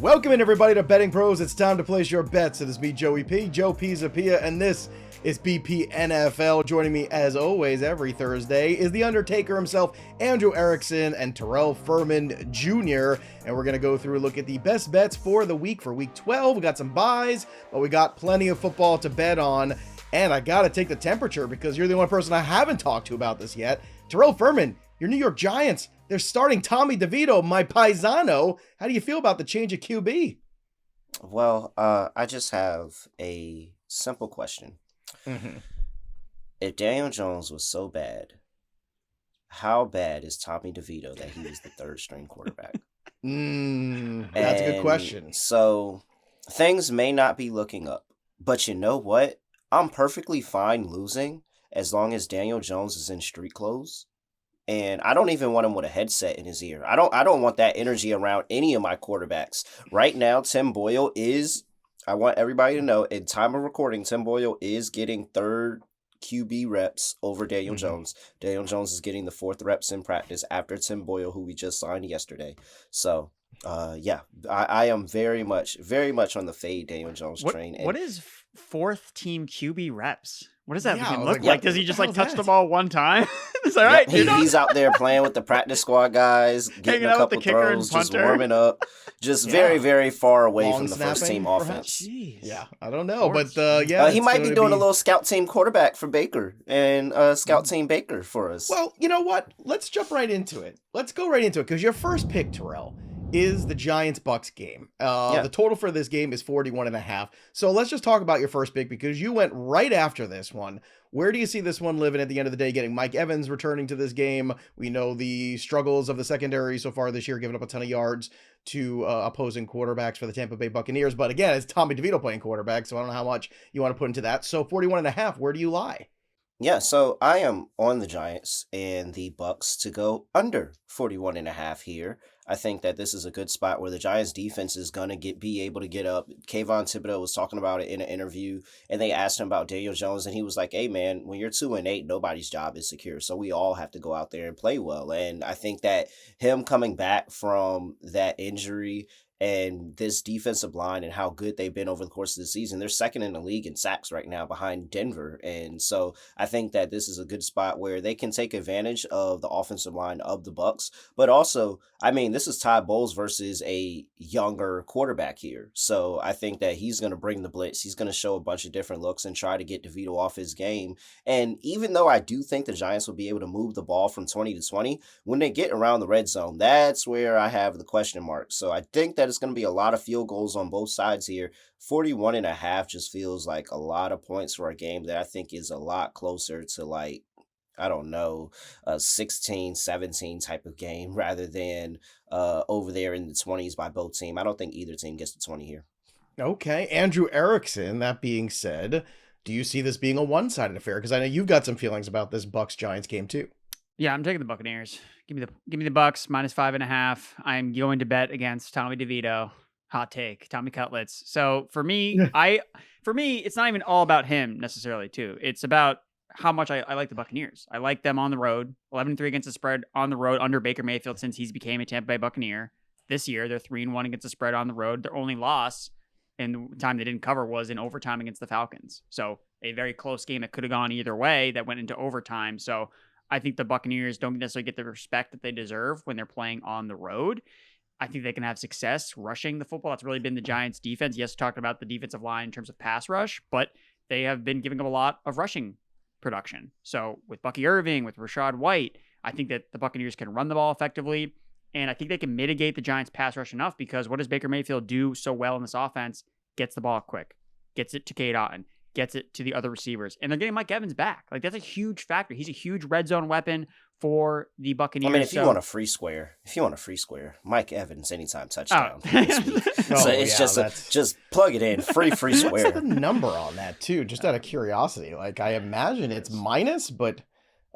Welcome in, everybody, to Betting Pros. It's time to place your bets. It is me, Joe Pisapia, and this is BP NFL. Joining me, as always, every Thursday is the Undertaker himself, Andrew Erickson, and Terrell Furman Jr. And we're going to go through a look at the best bets for the week, for Week 12. We got some buys, but we got plenty of football to bet on. And I got to take the temperature because you're the only person I haven't talked to about this yet. Terrell Furman, your New York Giants, they're starting Tommy DeVito, my paisano. How do you feel about the change of QB? Well, I just have a simple question. If Daniel Jones was so bad, how bad is Tommy DeVito that he was the third string quarterback? That's a good question. So things may not be looking up, but you know what? I'm perfectly fine losing as long as Daniel Jones is in street clothes. And I don't even want him with a headset in his ear. I don't want that energy around any of my quarterbacks. Right now, Tim Boyle is, I want everybody to know, in time of recording, Tim Boyle is getting third QB reps over Daniel Jones. Daniel Jones is getting the fourth reps in practice after Tim Boyle, who we just signed yesterday. So, I am very much on the fade Daniel Jones train. What is fourth team QB reps? What does that even look like? Like? Does he just touch the ball one time? Is that right? He's out there playing with the practice squad guys, getting a couple throws, just warming up, just very, very far away from the first team offense. Yeah, I don't know, but he might be doing a little scout team quarterback for Baker and scout team Baker for us. Well, you know what? Let's jump right into it. Let's go right into it because your first pick, Terrell, is the Giants-Bucks game. The total for this game is 41.5. So let's just talk about your first pick because you went right after this one. Where do you see this one living at the end of the day, getting Mike Evans returning to this game? We know the struggles of the secondary so far this year, giving up a ton of yards to opposing quarterbacks for the Tampa Bay Buccaneers. But again, it's Tommy DeVito playing quarterback, so I don't know how much you want to put into that. So 41.5, where do you lie? Yeah, so I am on the Giants and the Bucks to go under 41.5 here. I think that this is a good spot where the Giants defense is going to be able to get up. Kayvon Thibodeau was talking about it in an interview, and they asked him about Daniel Jones, and he was like, hey, man, when you're 2-8, nobody's job is secure. So we all have to go out there and play well. And I think that him coming back from that injury and this defensive line and how good they've been over the course of the season, they're second in the league in sacks right now behind Denver. And so I think that this is a good spot where they can take advantage of the offensive line of the Bucks. But also, I mean, this is Todd Bowles versus a younger quarterback here. So I think that he's going to bring the blitz. He's going to show a bunch of different looks and try to get DeVito off his game. And even though I do think the Giants will be able to move the ball from 20 to 20, when they get around the red zone, that's where I have the question mark. So I think that it's going to be a lot of field goals on both sides here. 41.5 just feels like a lot of points for a game that I think is a lot closer to a 16-17 type of game rather than over there in the 20s by both teams. I don't think either team gets to 20 here. Okay, Andrew Erickson, that being said, do you see this being a one-sided affair? Because I know you've got some feelings about this Bucks-Giants game too. Yeah, I'm taking the Buccaneers. Give me the Bucks -5.5. I'm going to bet against Tommy DeVito. Hot take, Tommy Cutlets. So for me, it's not even all about him necessarily too. It's about how much I like the Buccaneers. I like them on the road. 11-3 against the spread on the road under Baker Mayfield since he's became a Tampa Bay Buccaneer. This year, they're 3-1 against the spread on the road. Their only loss in the time they didn't cover was in overtime against the Falcons. So a very close game that could have gone either way that went into overtime. So I think the Buccaneers don't necessarily get the respect that they deserve when they're playing on the road. I think they can have success rushing the football. That's really been the Giants' defense. Yes, talking about the defensive line in terms of pass rush, but they have been giving up a lot of rushing production. So with Bucky Irving, with Rashad White, I think that the Buccaneers can run the ball effectively, and I think they can mitigate the Giants' pass rush enough because what does Baker Mayfield do so well in this offense? Gets the ball quick, gets it to Cade Otton, gets it to the other receivers, and they're getting Mike Evans back. Like, that's a huge factor. He's a huge red zone weapon for the Buccaneers. I mean, if you want a free square, Mike Evans anytime touchdown. Just plug it in, free square. What's the number on that too? Just out of curiosity, like I imagine it's minus, but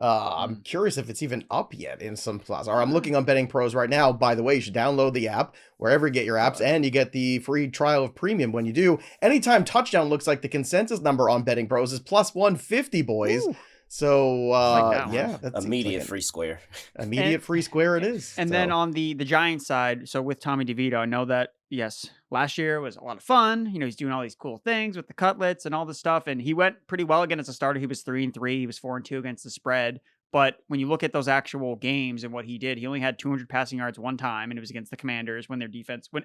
I'm curious if it's even up yet in some places. Or I'm looking on BettingPros right now. By the way, you should download the app wherever you get your apps, and you get the free trial of premium when you do. Anytime touchdown looks like the consensus number on BettingPros is plus 150, boys. Ooh. So, that's immediate free square. Immediate free square it is. And then on the Giants side, so with Tommy DeVito, I know that yes, last year was a lot of fun. He's doing all these cool things with the cutlets and all this stuff. And he went pretty well again as a starter. He was 3-3. He was 4-2 against the spread. But when you look at those actual games and what he did, he only had 200 passing yards one time, and it was against the Commanders when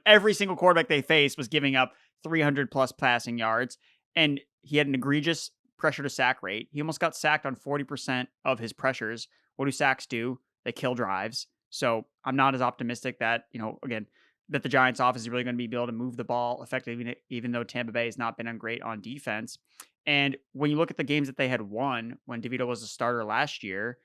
every single quarterback they faced was giving up 300 plus passing yards. And he had an egregious pressure to sack rate. He almost got sacked on 40% of his pressures. What do sacks do? They kill drives. So I'm not as optimistic that, again, that the Giants offense is really going to be able to move the ball effectively, even though Tampa Bay has not been great on defense. And when you look at the games that they had won when DeVito was a starter last year,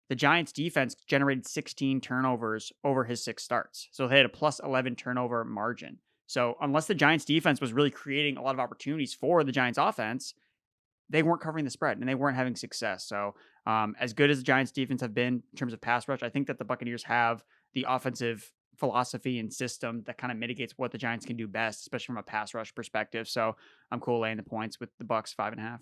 the Giants defense generated 16 turnovers over his 6 starts. So they had a plus 11 turnover margin. So unless the Giants defense was really creating a lot of opportunities for the Giants offense, they weren't covering the spread and they weren't having success. So as good as the Giants defense have been in terms of pass rush, I think that the Buccaneers have the offensive philosophy and system that kind of mitigates what the Giants can do best, especially from a pass rush perspective. So I'm cool laying the points with the Bucs 5.5.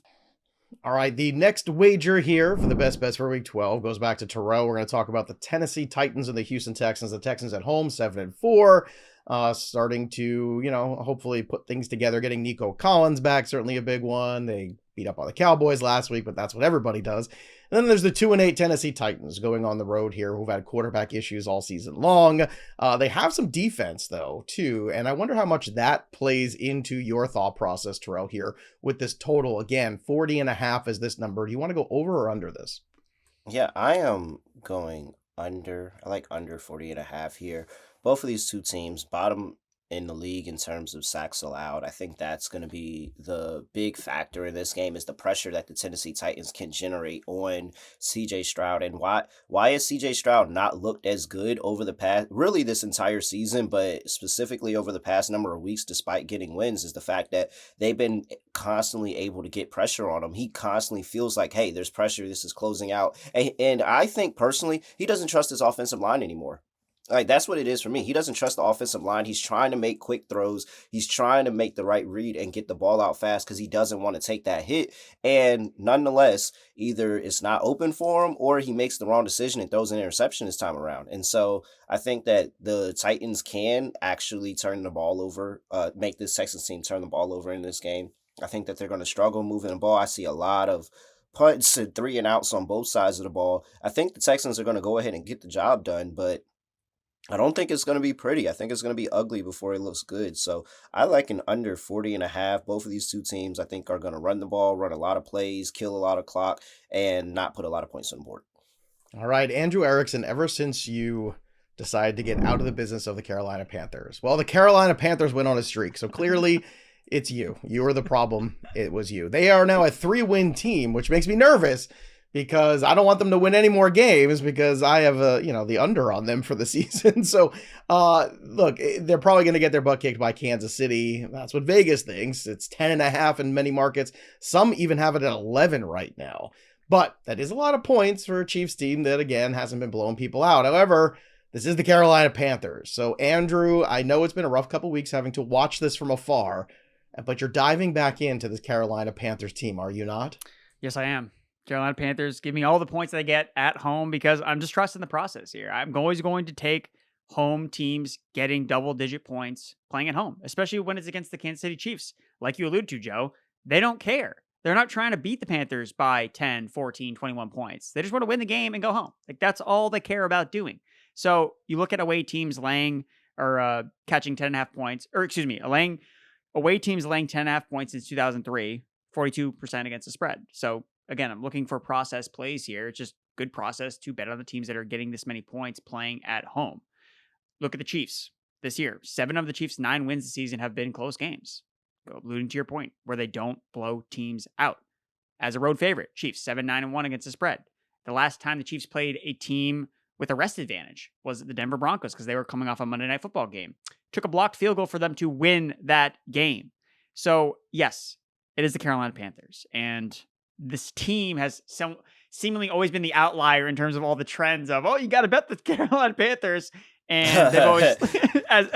All right, the next wager here for the best bets for Week 12 goes back to Terrell. We're going to talk about the Tennessee Titans and the Houston Texans. The Texans at home, 7-4, starting to, hopefully put things together. Getting Nico Collins back, certainly a big one. They beat up on the Cowboys last week, but that's what everybody does. And then there's the 2-8 Tennessee Titans going on the road here, who've had quarterback issues all season long. They have some defense, though, too. And I wonder how much that plays into your thought process, Terrell, here with this total. Again, 40.5 is this number. Do you want to go over or under this? Yeah, I am going under. I like under 40.5 here. Both of these two teams, bottom in the league in terms of sacks allowed. I think that's going to be the big factor in this game, is the pressure that the Tennessee Titans can generate on CJ Stroud. And why has CJ Stroud not looked as good over the past, really this entire season, but specifically over the past number of weeks, despite getting wins, is the fact that they've been constantly able to get pressure on him. He constantly feels like, hey, there's pressure, this is closing out. And I think personally, he doesn't trust his offensive line anymore. Like, that's what it is for me. He doesn't trust the offensive line. He's trying to make quick throws. He's trying to make the right read and get the ball out fast because he doesn't want to take that hit. And nonetheless, either it's not open for him or he makes the wrong decision and throws an interception this time around. And so I think that the Titans can actually turn the ball over, make this Texans team turn the ball over in this game. I think that they're going to struggle moving the ball. I see a lot of punts and 3 and outs on both sides of the ball. I think the Texans are going to go ahead and get the job done, but I don't think it's going to be pretty. I think it's going to be ugly before it looks good. So I like an under 40.5. Both of these two teams, I think, are going to run the ball, run a lot of plays, kill a lot of clock, and not put a lot of points on the board. All right, Andrew Erickson, ever since you decided to get out of the business of the Carolina Panthers, well, the Carolina Panthers went on a streak. So clearly it's you. You were the problem. It was you. They are now a 3-win team, which makes me nervous, because I don't want them to win any more games because I have the under on them for the season. So look, they're probably going to get their butt kicked by Kansas City. That's what Vegas thinks. It's 10.5 in many markets. Some even have it at 11 right now. But that is a lot of points for a Chiefs team that, again, hasn't been blowing people out. However, this is the Carolina Panthers. So Andrew, I know it's been a rough couple weeks having to watch this from afar, but you're diving back into this Carolina Panthers team, are you not? Yes, I am. Carolina Panthers give me all the points they get at home because I'm just trusting the process here. I'm always going to take home teams getting double-digit points playing at home, especially when it's against the Kansas City Chiefs. Like you alluded to, Joe, they don't care. They're not trying to beat the Panthers by 10, 14, 21 points. They just want to win the game and go home. Like, that's all they care about doing. So you look at away teams laying or catching 10.5 points, or excuse me, away teams laying 10.5 points since 2003, 42% against the spread. So again, I'm looking for process plays here. It's just good process to bet on the teams that are getting this many points playing at home. Look at the Chiefs this year. 7 of the Chiefs' 9 wins this season have been close games. Alluding to your point, where they don't blow teams out. As a road favorite, Chiefs 7-9-1 against the spread. The last time the Chiefs played a team with a rest advantage was the Denver Broncos because they were coming off a Monday Night Football game. Took a blocked field goal for them to win that game. So yes, it is the Carolina Panthers. And this team has seemingly always been the outlier in terms of all the trends of, you got to bet the Carolina Panthers. And they've always...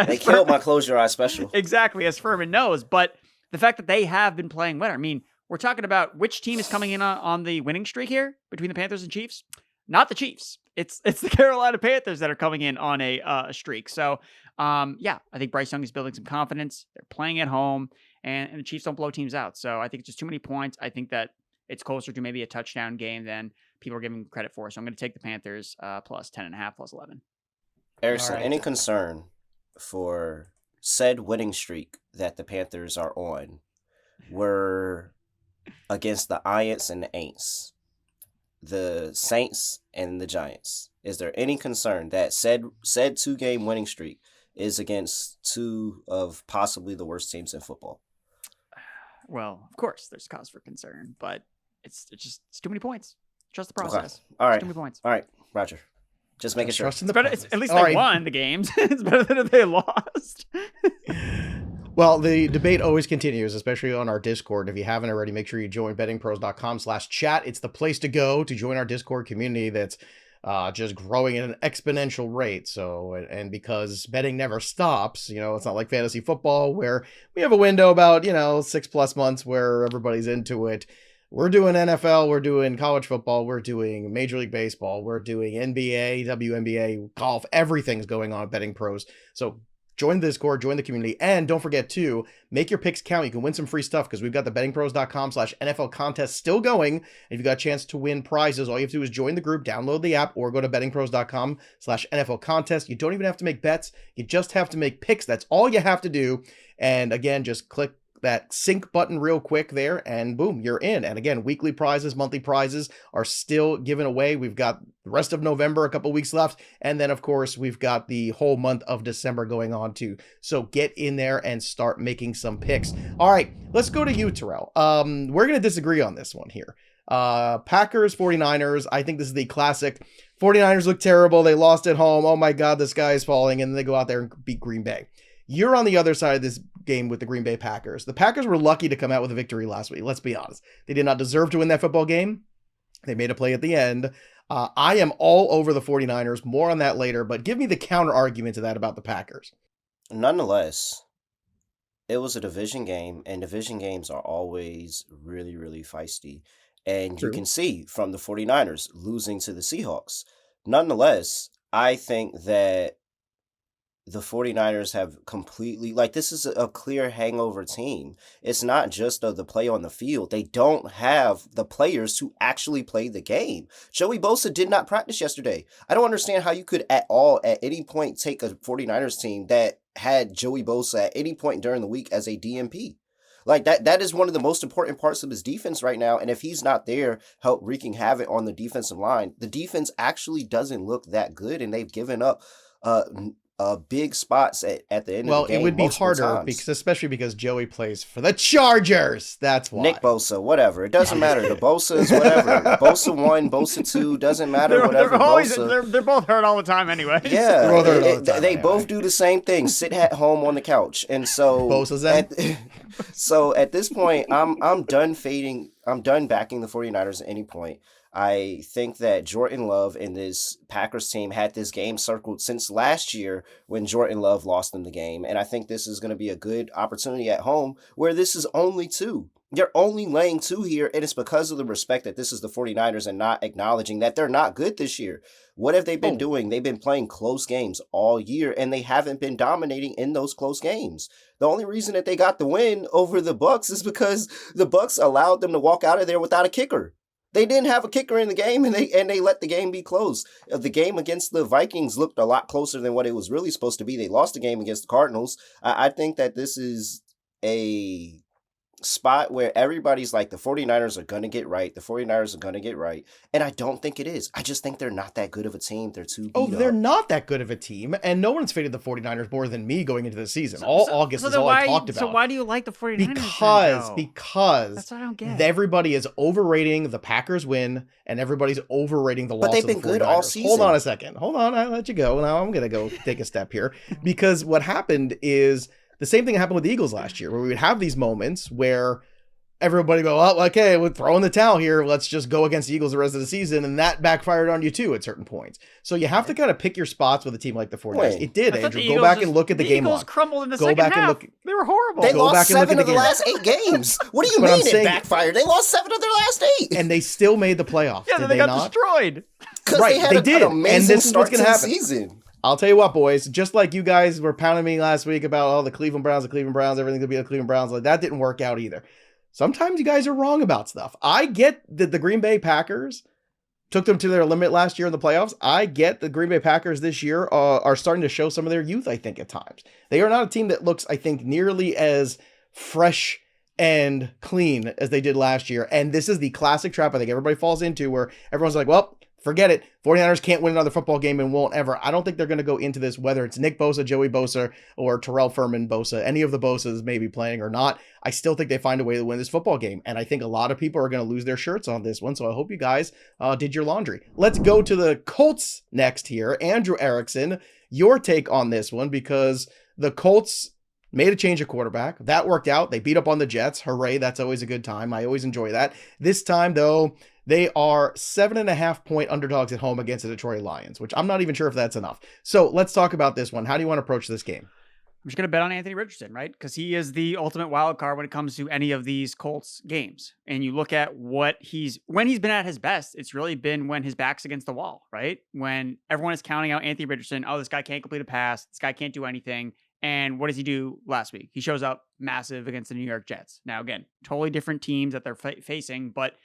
they killed my Close Your Eyes special. Exactly, as Furman knows. But the fact that they have been playing better, I mean, we're talking about which team is coming in on the winning streak here between the Panthers and Chiefs? Not the Chiefs. it's the Carolina Panthers that are coming in on a streak. So, I think Bryce Young is building some confidence. They're playing at home, and the Chiefs don't blow teams out. So I think it's just too many points. I think that it's closer to maybe a touchdown game than people are giving credit for. So I'm going to take the Panthers plus 10.5, plus 11. Erickson, All right. any concern for said winning streak that the Panthers are on were against the Iants and the Aints, the Saints and the Giants? Is there any concern that said 2-game winning streak is against two of possibly the worst teams in football? Well, of course, there's cause for concern, but it's too many points. Trust the process. Okay. All right. Too many points. All right, Roger. Just making sure. Trust in the It's better, process. at least All they right. won the games. It's better than if they lost. Well, the debate always continues, especially on our Discord. If you haven't already, make sure you join bettingpros.com/chat. It's the place to go to join our Discord community that's just growing at an exponential rate. So, and because betting never stops, it's not like fantasy football where we have a window about, 6+ months where everybody's into it. We're doing NFL, we're doing college football, we're doing Major League Baseball, we're doing NBA, WNBA, golf, everything's going on at Betting Pros. So join the Discord, join the community, and don't forget to make your picks count. You can win some free stuff because we've got the bettingpros.com/NFL contest still going. And if you got a chance to win prizes, all you have to do is join the group, download the app, or go to bettingpros.com/NFL contest. You don't even have to make bets. You just have to make picks. That's all you have to do. And again, just click that sync button real quick there, and boom, you're in. And again, weekly prizes, monthly prizes are still given away. We've got the rest of November, a couple weeks left, and then of course we've got the whole month of December going on too. So get in there and start making some picks. All right, let's go to you, Terrell. We're gonna disagree on this one here. Packers 49ers. I think this is the classic 49ers look terrible, they lost at home, oh my god, the sky is falling, and then they go out there and beat Green Bay. You're on the other side of this game with the Green Bay Packers. The Packers were lucky to come out with a victory last week. Let's be honest. They did not deserve to win that football game. They made a play at the end. I am all over the 49ers. More on that later, but give me the counter argument to that about the Packers. Nonetheless, it was a division game, and division games are always really, really feisty. And True. you can see from the 49ers losing to the Seahawks. Nonetheless, I think that the 49ers have completely, this is a clear hangover team. It's not just the play on the field. They don't have the players to actually play the game. Joey Bosa did not practice yesterday. I don't understand how you could at any point take a 49ers team that had Joey Bosa at any point during the week as a DMP. That is one of the most important parts of his defense right now. And if he's not there, help wreaking havoc on the defensive line, the defense actually doesn't look that good, and they've given up big spots at the end of the game. Well, it would be harder, especially because Joey plays for the Chargers. That's why. Nick Bosa, whatever. It doesn't matter. The Bosa is whatever. Bosa 1, Bosa 2, doesn't matter. They're both hurt all the time anyway. Yeah, they both do the same thing. Sit at home on the couch. And so Bosa's at this point, I'm done fading. I'm done backing the 49ers at any point. I think that Jordan Love and this Packers team had this game circled since last year when Jordan Love lost them the game. And I think this is going to be a good opportunity at home where this is only 2. They're only laying 2 here, and it's because of the respect that this is the 49ers and not acknowledging that they're not good this year. What have they been doing? They've been playing close games all year, and they haven't been dominating in those close games. The only reason that they got the win over the Bucs is because the Bucs allowed them to walk out of there without a kicker. They didn't have a kicker in the game, and they let the game be close. The game against the Vikings looked a lot closer than what it was really supposed to be. They lost the game against the Cardinals. I think that this is a spot where everybody's like, the 49ers are going to get right. The 49ers are going to get right. And I don't think it is. I just think they're not that good of a team. They're too beat up. They're not that good of a team. And no one's faded the 49ers more than me going into the season. August is all I talked about. So why do you like the 49ers? Because that's what I don't get. Everybody is overrating the Packers win, and everybody's overrating the loss of the 49ers. But they've been good all season. Hold on a second. Hold on. I'll let you go. Now I'm going to go take a step here. Because what happened is the same thing happened with the Eagles last year, where we would have these moments where everybody go, oh, okay, we're throwing the towel here. Let's just go against the Eagles the rest of the season. And that backfired on you too at certain points. So you have to kind of pick your spots with a team like the 49ers. It did, Andrew. Go back and look at the game log. The Eagles crumbled in the second half. They were horrible. They lost 7 of the last 8 games. What do you mean it backfired? They lost 7 of their last 8. And they still made the playoffs. Yeah, did they got destroyed. Because Right, they had they an did, and amazing this is what's start to gonna the happen. season. I'll tell you what, boys, just like you guys were pounding me last week about the Cleveland Browns, everything's gonna be the Cleveland Browns, like that didn't work out either. Sometimes you guys are wrong about stuff. I get that the Green Bay Packers took them to their limit last year in the playoffs. I get the Green Bay Packers this year are starting to show some of their youth, I think, at times. They are not a team that looks, I think, nearly as fresh and clean as they did last year. And this is the classic trap I think everybody falls into where everyone's like, well, forget it. 49ers can't win another football game and won't ever. I don't think they're going to go into this, whether it's Nick Bosa, Joey Bosa, or Terrell Furman Bosa, any of the Bosas may be playing or not. I still think they find a way to win this football game. And I think a lot of people are going to lose their shirts on this one. So I hope you guys did your laundry. Let's go to the Colts next here. Andrew Erickson, your take on this one, because the Colts made a change of quarterback. That worked out. They beat up on the Jets. Hooray. That's always a good time. I always enjoy that. This time, though, they are 7.5-point underdogs at home against the Detroit Lions, which I'm not even sure if that's enough. So let's talk about this one. How do you want to approach this game? I'm just going to bet on Anthony Richardson, right? Because he is the ultimate wild card when it comes to any of these Colts games. And you look at when he's been at his best, it's really been when his back's against the wall, right? When everyone is counting out Anthony Richardson. Oh, this guy can't complete a pass. This guy can't do anything. And what does he do last week? He shows up massive against the New York Jets. Now, again, totally different teams that they're facing, but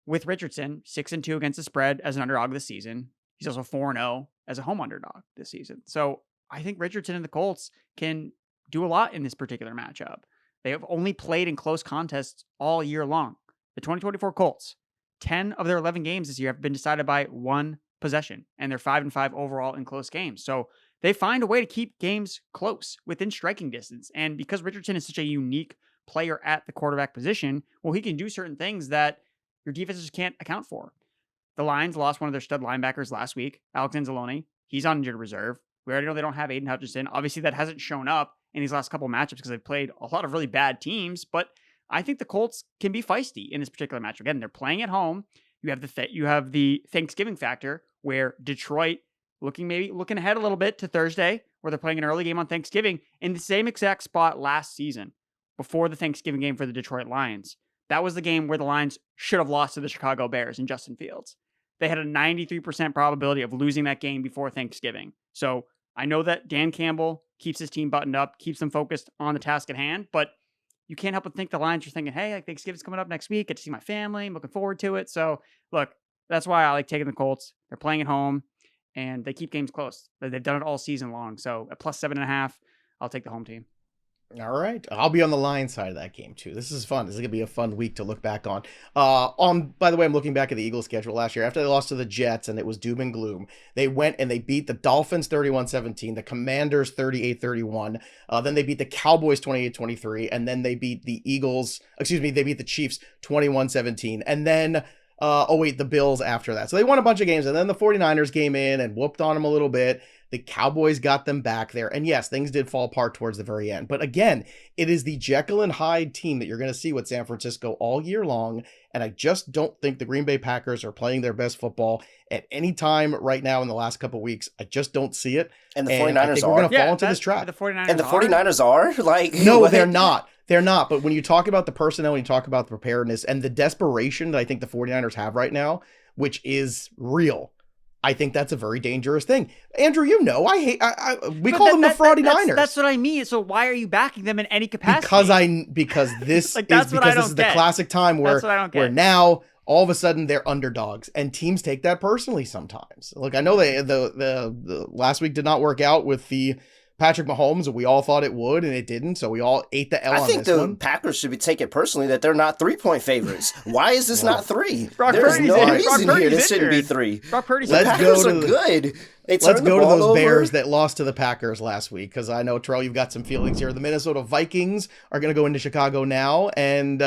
with Richardson, 6-2 against the spread as an underdog this season. He's also 4-0 as a home underdog this season. So I think Richardson and the Colts can do a lot in this particular matchup. They have only played in close contests all year long. The 2024 Colts, 10 of their 11 games this year have been decided by one possession, and they're 5-5 overall in close games. So they find a way to keep games close within striking distance. And because Richardson is such a unique player at the quarterback position, well, he can do certain things that your defenses can't account for. The Lions lost one of their stud linebackers last week, Alex Anzalone. He's on injured reserve. We already know they don't have Aiden Hutchinson. Obviously, that hasn't shown up in these last couple of matchups because they've played a lot of really bad teams, but I think the Colts can be feisty in this particular match. Again, they're playing at home. You have the Thanksgiving factor where Detroit looking ahead a little bit to Thursday, where they're playing an early game on Thanksgiving in the same exact spot last season before the Thanksgiving game for the Detroit Lions. That was the game where the Lions should have lost to the Chicago Bears and Justin Fields. They had a 93% probability of losing that game before Thanksgiving. So I know that Dan Campbell keeps his team buttoned up, keeps them focused on the task at hand, but you can't help but think the Lions are thinking, hey, like Thanksgiving's coming up next week. Get to see my family. I'm looking forward to it. So look, that's why I like taking the Colts. They're playing at home and they keep games close. They've done it all season long. So at plus 7.5, I'll take the home team. All right. I'll be on the Lions side of that game too. This is fun. This is going to be a fun week to look back on. By the way, I'm looking back at the Eagles schedule last year after they lost to the Jets and it was doom and gloom. They went and they beat the Dolphins 31-17, the Commanders 38-31. Then they beat the Cowboys 28-23. And then they beat the they beat the Chiefs 21-17. And then the Bills after that. So they won a bunch of games and then the 49ers came in and whooped on them a little bit. The Cowboys got them back there. And yes, things did fall apart towards the very end. But again, it is the Jekyll and Hyde team that you're going to see with San Francisco all year long. And I just don't think the Green Bay Packers are playing their best football at any time right now in the last couple of weeks. I just don't see it. And the 49ers are. We're going to fall into this trap. The 49ers and the 49ers are? Like, no, they're not. They're not. But when you talk about the personnel, when you talk about the preparedness and the desperation that I think the 49ers have right now, which is real, I think that's a very dangerous thing. Andrew, we call them the Fraudy Niners. That's what I mean. So why are you backing them in any capacity? Because this like, this is the classic time where now all of a sudden they're underdogs and teams take that personally sometimes. Look, I know the last week did not work out with the Patrick Mahomes, we all thought it would, and it didn't, so we all ate the L on this one. I think the Packers should be taking personally that they're not 3-point favorites. Why is this not 3? Brock There's Purdy's no reason here this shouldn't be 3. Brock Purdy's the Packers are good. Let's go to those Bears that lost to the Packers last week, because I know, Terrell, you've got some feelings here. The Minnesota Vikings are going to go into Chicago now, and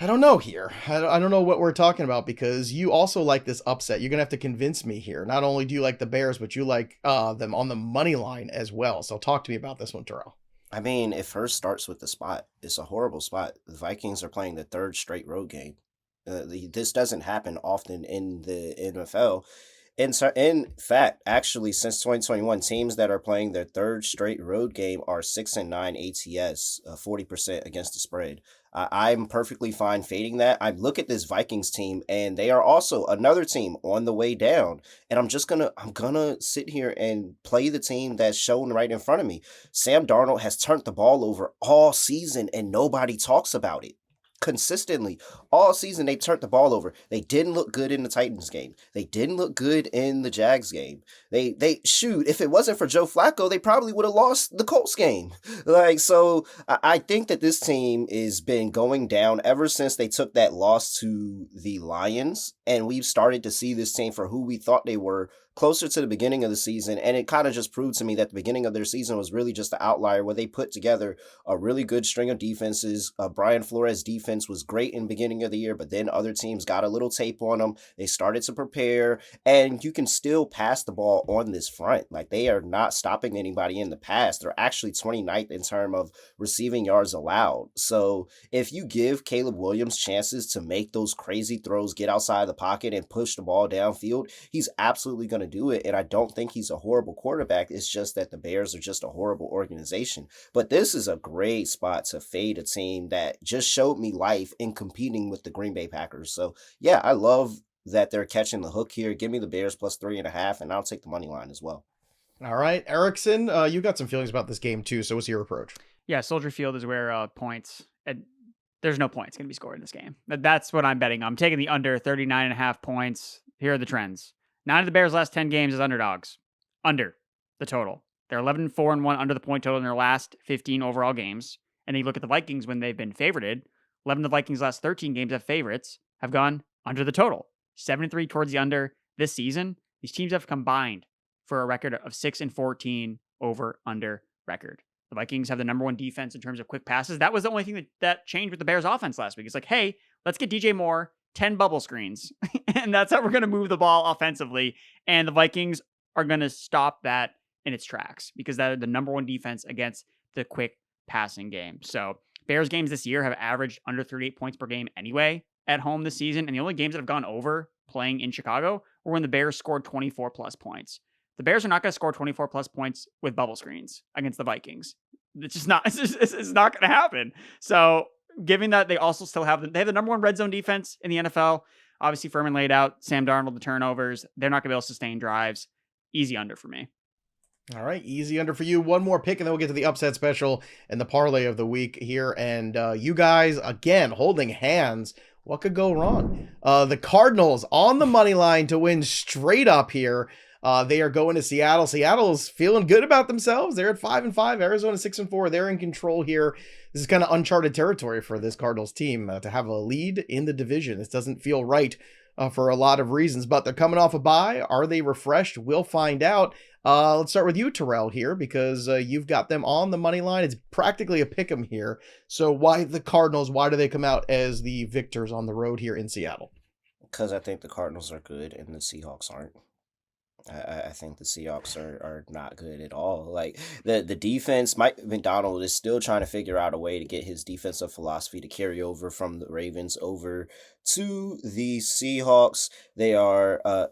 I don't know here. I don't know what we're talking about, because you also like this upset. You're going to have to convince me here. Not only do you like the Bears, but you like them on the money line as well. So talk to me about this one, Terrell. I mean, it first starts with the spot. It's a horrible spot. The Vikings are playing the 3rd straight road game. This doesn't happen often in the NFL. In fact, actually, since 2021, teams that are playing their third straight road game are 6-9 ATS, 40% against the spread. I'm perfectly fine fading that. I look at this Vikings team, and they are also another team on the way down. And I'm gonna sit here and play the team that's shown right in front of me. Sam Darnold has turned the ball over all season, and nobody talks about it. Consistently all season they turned the ball over. They didn't look good in the Titans game. They didn't look good in the Jags game. They shoot, if it wasn't for Joe Flacco, they probably would have lost the Colts game. So I think that this team has been going down ever since they took that loss to the Lions, and we've started to see this team for who we thought they were closer to the beginning of the season. And it kind of just proved to me that the beginning of their season was really just an outlier where they put together a really good string of defenses. Brian Flores' defense was great in the beginning of the year, but then other teams got a little tape on them. They started to prepare, and you can still pass the ball on this front. Like, they are not stopping anybody in the pass. They're actually 29th in terms of receiving yards allowed. So if you give Caleb Williams chances to make those crazy throws, get outside the pocket and push the ball downfield, he's absolutely going to do it. And I don't think he's a horrible quarterback. It's just that the Bears are just a horrible organization. But this is a great spot to fade a team that just showed me life in competing with the Green Bay Packers. So yeah, I love that they're catching the hook here. Give me the Bears plus 3.5, and I'll take the money line as well. All right, Erickson, you got some feelings about this game too. So what's your approach? Yeah, Soldier Field is where points. There's no points going to be scored in this game. That's what I'm betting. I'm taking the under 39.5 points. Here are the trends. 9 of the Bears' last 10 games is underdogs. Under the total. They're 11-4-1 under the point total in their last 15 overall games. And then you look at the Vikings when they've been favorited. 11 of the Vikings' last 13 games as favorites have gone under the total. 7-3 towards the under this season. These teams have combined for a record of 6-14 over-under record. The Vikings have the number one defense in terms of quick passes. That was the only thing that changed with the Bears' offense last week. It's like, hey, let's get DJ Moore 10 bubble screens. And that's how we're going to move the ball offensively. And the Vikings are going to stop that in its tracks because they're the number one defense against the quick passing game. So Bears games this year have averaged under 38 points per game anyway at home this season. And the only games that have gone over playing in Chicago were when the Bears scored 24 plus points. The Bears are not going to score 24 plus points with bubble screens against the Vikings. It's just not, it's not going to happen. So given that they also still have the number one red zone defense in the NFL. Obviously, Furman laid out Sam Darnold, the turnovers. They're not going to be able to sustain drives. Easy under for me. All right, easy under for you. One more pick, and then we'll get to the upset special and the parlay of the week here. And you guys, again, holding hands. What could go wrong? The Cardinals on the money line to win straight up here. They are going to Seattle. Seattle's feeling good about themselves. They're at 5-5. Arizona 6-4. They're in control here. This is kind of uncharted territory for this Cardinals team to have a lead in the division. This doesn't feel right for a lot of reasons, but they're coming off a bye. Are they refreshed? We'll find out. Let's start with you, Terrell, here, because you've got them on the money line. It's practically a pick 'em here. So why the Cardinals? Why do they come out as the victors on the road here in Seattle? Because I think the Cardinals are good and the Seahawks aren't. I think the Seahawks are not good at all. Like the defense, Mike McDonald is still trying to figure out a way to get his defensive philosophy to carry over from the Ravens over to the Seahawks. They are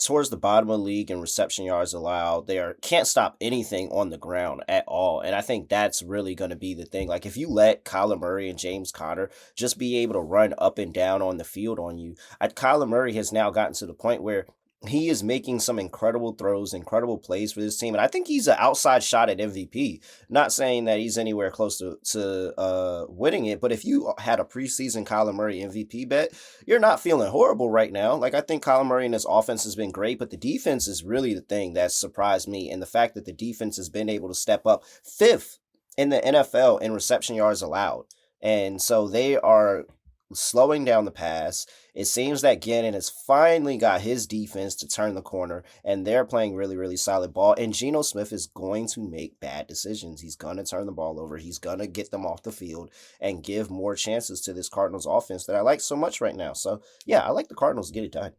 towards the bottom of the league in reception yards allowed. They can't stop anything on the ground at all. And I think that's really going to be the thing. Like if you let Kyler Murray and James Conner just be able to run up and down on the field on you, Kyler Murray has now gotten to the point where he is making some incredible throws, incredible plays for this team. And I think he's an outside shot at MVP. Not saying that he's anywhere close to winning it, but if you had a preseason Kyler Murray MVP bet, you're not feeling horrible right now. Like I think Kyler Murray and his offense has been great, but the defense is really the thing that surprised me. And the fact that the defense has been able to step up 5th in the NFL in reception yards allowed. And so they are slowing down the pass. It seems that Gannon has finally got his defense to turn the corner, and they're playing really, really solid ball. And Geno Smith is going to make bad decisions. He's going to turn the ball over. He's going to get them off the field and give more chances to this Cardinals offense that I like so much right now. So, yeah, I like the Cardinals to get it done.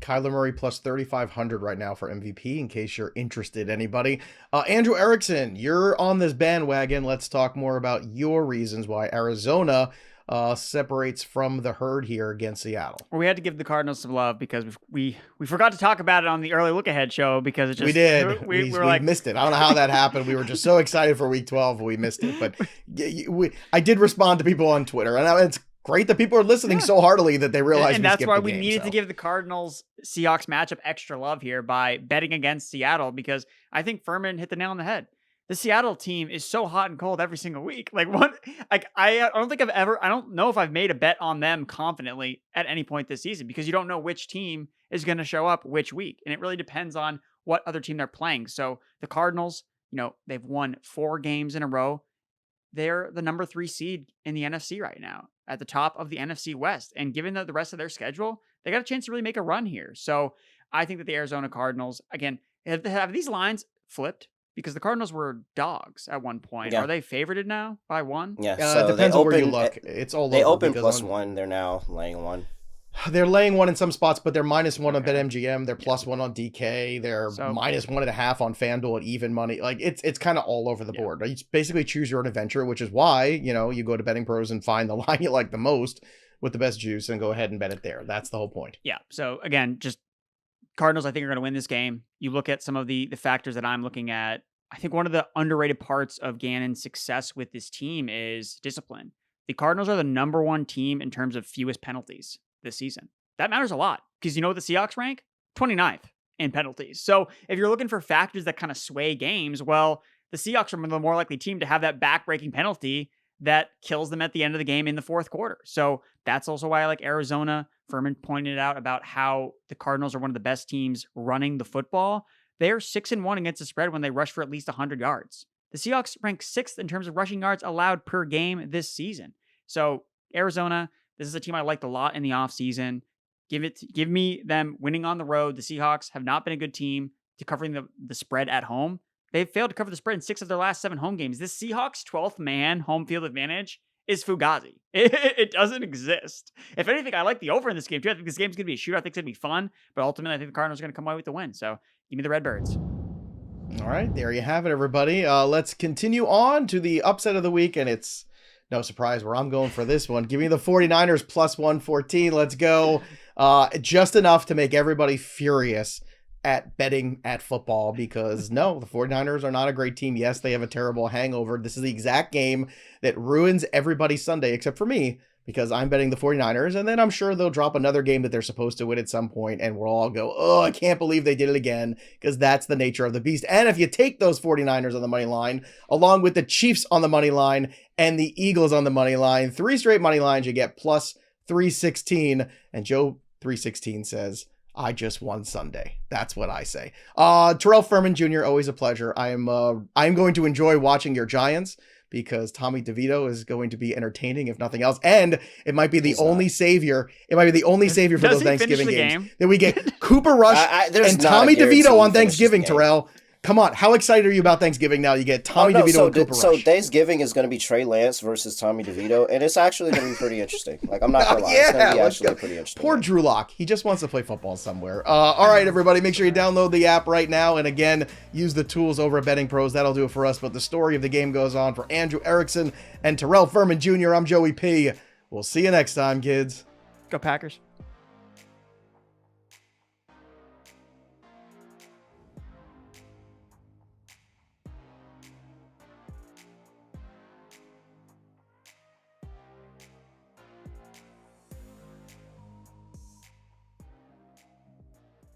Kyler Murray plus 3,500 right now for MVP, in case you're interested, anybody. Andrew Erickson, you're on this bandwagon. Let's talk more about your reasons why Arizona separates from the herd here against Seattle. Well, we had to give the Cardinals some love because we forgot to talk about it on the early look ahead show because it just we did. We We missed it. I don't know how that happened. We were just so excited for week 12, we missed it. But I did respond to people on Twitter, and it's great that people are listening so heartily that they realize and we that's skipped why the we game, needed to give the Cardinals Seahawks matchup extra love here by betting against Seattle, because I think Furman hit the nail on the head. The Seattle team is so hot and cold every single week. I don't know if I've made a bet on them confidently at any point this season, because you don't know which team is going to show up which week. And it really depends on what other team they're playing. So the Cardinals, they've won 4 games in a row. They're the number 3 seed in the NFC right now, at the top of the NFC West. And given the rest of their schedule, they got a chance to really make a run here. So I think that the Arizona Cardinals, again, have these lines flipped? Because the Cardinals were dogs at one point. Yeah. Are they favorited now by 1? Yeah, so it depends on where you look. It's all they over. They opened +1. They're now laying 1. They're laying 1 in some spots, but they're -1 on BetMGM. They're +1 on DK. They're -1.5 on FanDuel at even money. It's kind of all over the board. You basically choose your own adventure, which is why, you go to BettingPros and find the line you like the most with the best juice and go ahead and bet it there. That's the whole point. Yeah. So again, just Cardinals, I think, are going to win this game. You look at some of the factors that I'm looking at. I think one of the underrated parts of Gannon's success with this team is discipline. The Cardinals are the number 1 team in terms of fewest penalties this season. That matters a lot, because you know what the Seahawks rank? 29th in penalties. So if you're looking for factors that kind of sway games, well, the Seahawks are the more likely team to have that back-breaking penalty that kills them at the end of the game in the fourth quarter. So that's also why I like Arizona. Furman pointed out about how the Cardinals are one of the best teams running the football. They're 6-1 against the spread when they rush for at least 100 yards. The Seahawks rank 6th in terms of rushing yards allowed per game this season. So Arizona, this is a team I liked a lot in the offseason. Give me them winning on the road. The Seahawks have not been a good team to covering the spread at home. They've failed to cover the spread in 6 of their last 7 home games. This Seahawks 12th man home field advantage is fugazi. It doesn't exist. If anything, I like the over in this game too. I think this game's going to be a shootout. I think it's going to be fun, but ultimately I think the Cardinals are going to come away with the win. So give me the Redbirds. All right, there you have it, everybody. Let's continue on to the upset of the week, and it's no surprise where I'm going for this one. Give me the 49ers +114. Let's go. Just enough to make everybody furious at betting at football, because no, the 49ers are not a great team. Yes, they have a terrible hangover. This is the exact game that ruins everybody's Sunday except for me, because I'm betting the 49ers, and then I'm sure they'll drop another game that they're supposed to win at some point, and we'll all go, oh, I can't believe they did it again, because that's the nature of the beast. And if you take those 49ers on the money line, along with the Chiefs on the money line and the Eagles on the money line, 3 straight money lines, you get +316, and Joe 316 says, I just won Sunday. That's what I say. Terrell Furman Jr., always a pleasure. I'm going to enjoy watching your Giants, because Tommy DeVito is going to be entertaining, if nothing else. And it might be the only savior. It might be the only savior for those Thanksgiving games that we get. Cooper Rush and Tommy DeVito on Thanksgiving, Terrell. Come on. How excited are you about Thanksgiving now? You get Tommy DeVito and Cooper Rush. So Thanksgiving is going to be Trey Lance versus Tommy DeVito, and it's actually going to be pretty interesting. I'm not going to lie. It's going to be actually pretty interesting. Poor Drew Lock. He just wants to play football somewhere. All right, everybody. Make sure you download the app right now. And again, use the tools over at BettingPros. That'll do it for us. But the story of the game goes on for Andrew Erickson and Terrell Furman Jr. I'm Joey P. We'll see you next time, kids. Go Packers.